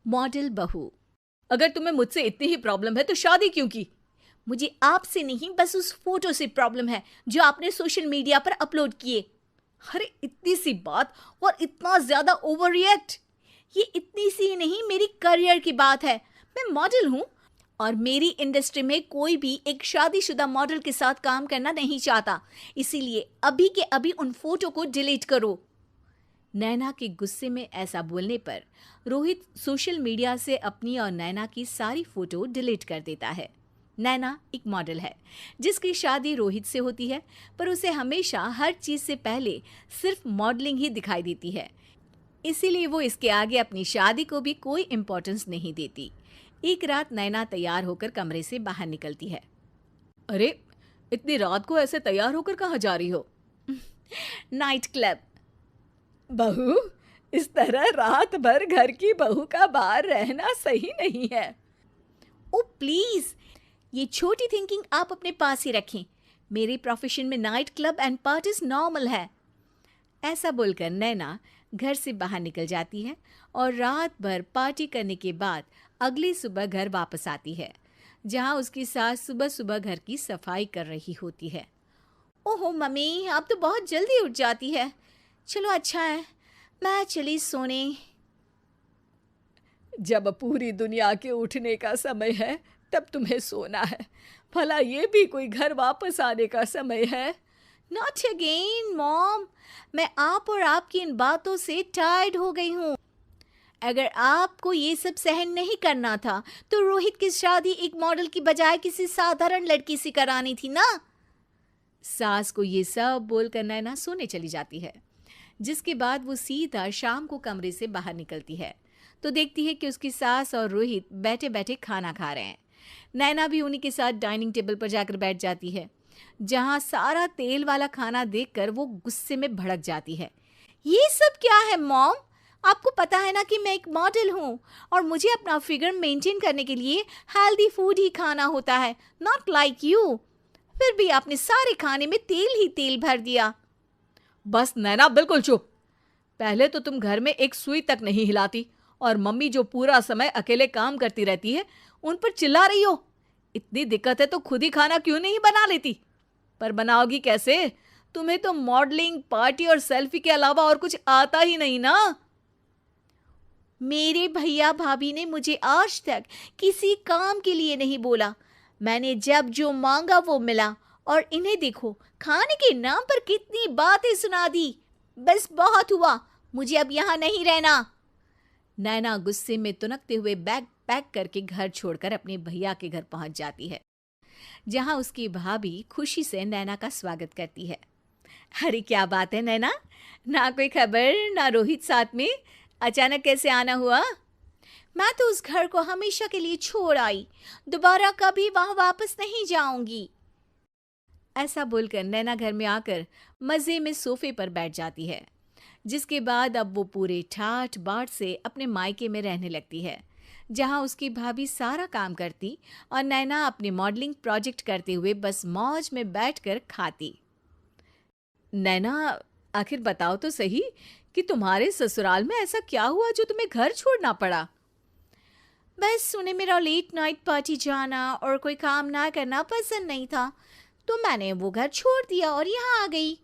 Model बहू। अगर तुम्हें मुझसे इतनी ही प्रॉब्लम है तो शादी क्यों की? मुझे आपसे नहीं, बस उस फोटो से प्रॉब्लम है जो आपने सोशल मीडिया पर अपलोड किए। अरे इतनी सी बात और इतना ज्यादा ओवर रिएक्ट। ये इतनी सी नहीं, मेरी करियर की बात है। मैं मॉडल हूँ और मेरी इंडस्ट्री में कोई भी एक शादीशुदा मॉडल के साथ काम करना नहीं चाहता। इसीलिए अभी के अभी उन फोटो को डिलीट करो। नैना के गुस्से में ऐसा बोलने पर रोहित सोशल मीडिया से अपनी और नैना की सारी फोटो डिलीट कर देता है। नैना एक मॉडल है जिसकी शादी रोहित से होती है, पर उसे हमेशा हर चीज से पहले सिर्फ मॉडलिंग ही दिखाई देती है। इसीलिए वो इसके आगे अपनी शादी को भी कोई इम्पोर्टेंस नहीं देती। एक रात नैना तैयार होकर कमरे से बाहर निकलती है। अरे इतनी रात को ऐसे तैयार होकर कहाँ जा रही हो? Night club. बहू, इस तरह रात भर घर की बहू का बाहर रहना सही नहीं है। ओ प्लीज, ये छोटी थिंकिंग आप अपने पास ही रखें। मेरे प्रोफेशन में night club and parties normal है। ऐसा बोलकर नैना घर से बाहर निकल जाती है और रात भर पार्टी करने के बाद अगली सुबह घर वापस आती है, जहां उसकी सास सुबह सुबह घर की सफाई कर रही होती है। ओहो मम्मी, आप तो बहुत जल्दी उठ जाती है। चलो अच्छा है, मैं चली सोने। जब पूरी दुनिया के उठने का समय है तब तुम्हें सोना है। भला ये भी कोई घर वापस आने का समय है? नॉट अगेन मॉम, मैं आप और आपकी इन बातों से टायर्ड हो गई हूँ। अगर आपको ये सब सहन नहीं करना था तो रोहित की शादी एक मॉडल की बजाय किसी साधारण लड़की से करानी थी ना। सास को ये सब बोलकर नैना सोने चली जाती है, जिसके बाद वो सीधा शाम को कमरे से बाहर निकलती है तो देखती है कि उसकी सास और रोहित बैठे बैठे खाना खा रहे हैं। नैना भी उन्हीं के साथ डाइनिंग टेबल पर जाकर बैठ जाती है, जहां सारा तेल वाला खाना देखकर वो गुस्से में भड़क जाती है। ये सब क्या है मॉम? आपको पता है ना कि मैं एक मॉडल हूँ और मुझे अपना फिगर मेंटेन करने के लिए हेल्दी फूड ही खाना होता है, नॉट लाइक यू। फिर भी आपने सारे खाने में तेल ही तेल भर दिया। बस नैना, बिल्कुल चुप। पहले तो तुम घर में एक सुई तक नहीं हिलाती और मम्मी जो पूरा समय अकेले काम करती रहती है उन पर चिल्ला रही हो। इतनी दिक्कत है तो खुद ही खाना क्यों नहीं बना लेती? पर बनाओगी कैसे? तुम्हें तो मॉडलिंग, पार्टी और सेल्फी के अलावा और कुछ आता ही नहीं ना। मेरे भैया भाभी ने मुझे आज तक किसी काम के लिए नहीं बोला। मैंने जब जो मांगा वो मिला और इन्हें देखो, खाने के नाम पर कितनी बातें सुना दी। बस बहुत हुआ, मुझे अब यहाँ नहीं रहना। नैना गुस्से में तुनकते हुए बैग पैक करके घर छोड़कर अपने भैया के घर पहुंच जाती है, जहां उसकी भाभी खुशी से नैना का स्वागत करती है। अरे क्या बात है नैना, ना कोई खबर ना रोहित साथ में, अचानक कैसे आना हुआ? मैं तो उस घर को हमेशा के लिए छोड़ आई, दोबारा कभी वहां वापस नहीं जाऊंगी। ऐसा बोलकर नैना घर में आकर मजे में सोफे पर बैठ जाती है, जिसके बाद अब वो पूरे ठाठ बाट से अपने मायके में रहने लगती है, जहां उसकी भाभी सारा काम करती और नैना अपने मॉडलिंग प्रोजेक्ट करते हुए बस मौज में बैठकर खाती। नैना, आखिर बताओ तो सही कि तुम्हारे ससुराल में ऐसा क्या हुआ जो तुम्हें घर छोड़ना पड़ा? बस उन्हें मेरा लेट नाइट पार्टी जाना और कोई काम ना करना पसंद नहीं था, तो मैंने वो घर छोड़ दिया और यहाँ आ गई।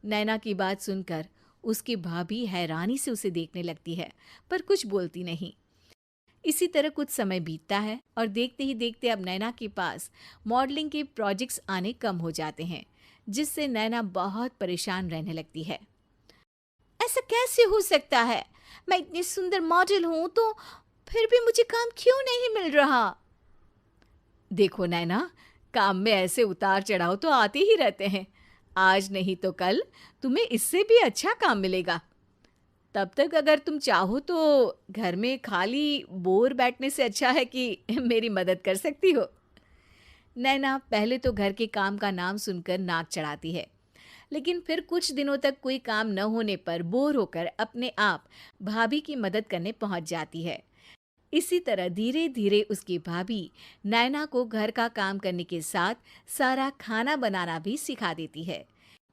नैना की बात सुनकर उसकी भाभी हैरानी से उसे देखने लगती है, पर कुछ बोलती नहीं। इसी तरह कुछ समय बीतता है और देखते ही देखते अब नैना के पास मॉडलिंग के प्रोजेक्ट्स आने कम हो जाते हैं, जिससे नैना बहुत परेशान रहने लगती है। ऐसा कैसे हो सकता है? मैं इतनी सुंदर मॉडल हूं तो फिर भी मुझे काम क्यों नहीं मिल रहा? देखो नैना, काम में ऐसे उतार चढ़ाव तो आते ही रहते हैं। आज नहीं तो कल तुम्हें इससे भी अच्छा काम मिलेगा। तब तक अगर तुम चाहो तो घर में खाली बोर बैठने से अच्छा है कि मेरी मदद कर सकती हो। नैना पहले तो घर के काम का नाम सुनकर नाक चढ़ाती है, लेकिन फिर कुछ दिनों तक कोई काम न होने पर बोर होकर अपने आप भाभी की मदद करने पहुंच जाती है। इसी तरह धीरे धीरे उसकी भाभी नैना को घर का काम करने के साथ सारा खाना बनाना भी सिखा देती है।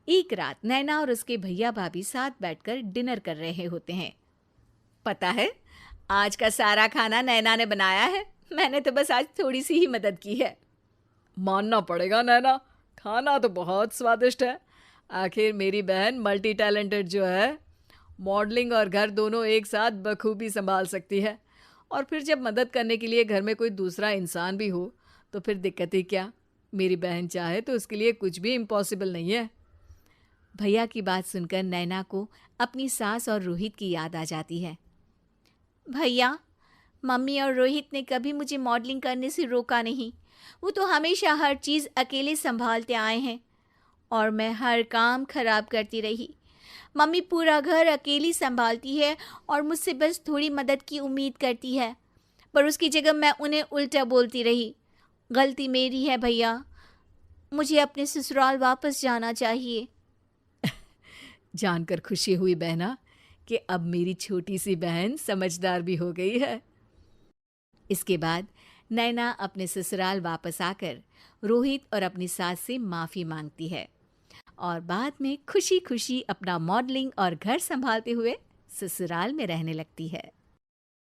एक रात नैना और उसके भैया भाभी साथ बैठकर डिनर कर रहे होते हैं। पता है, आज का सारा खाना नैना ने बनाया है, मैंने तो बस आज थोड़ी सी ही मदद की है। मानना पड़ेगा नैना, खाना तो बहुत स्वादिष्ट है। आखिर मेरी बहन मल्टी टैलेंटेड जो है, मॉडलिंग और घर दोनों एक साथ बखूबी संभाल सकती है। और फिर जब मदद करने के लिए घर में कोई दूसरा इंसान भी हो तो फिर दिक्कत ही क्या। मेरी बहन चाहे तो उसके लिए कुछ भी इम्पॉसिबल नहीं है। भैया की बात सुनकर नैना को अपनी सास और रोहित की याद आ जाती है। भैया, मम्मी और रोहित ने कभी मुझे मॉडलिंग करने से रोका नहीं। वो तो हमेशा हर चीज़ अकेले संभालते आए हैं और मैं हर काम खराब करती रही। मम्मी पूरा घर अकेली संभालती है और मुझसे बस थोड़ी मदद की उम्मीद करती है, पर उसकी जगह मैं उन्हें उल्टा बोलती रही। गलती मेरी है भैया, मुझे अपने ससुराल वापस जाना चाहिए। जानकर खुशी हुई बहना कि अब मेरी छोटी सी बहन समझदार भी हो गई है। इसके बाद नैना अपने ससुराल वापस आकर रोहित और अपनी सास से माफ़ी मांगती है और बाद में खुशी खुशी अपना मॉडलिंग और घर संभालते हुए ससुराल में रहने लगती है।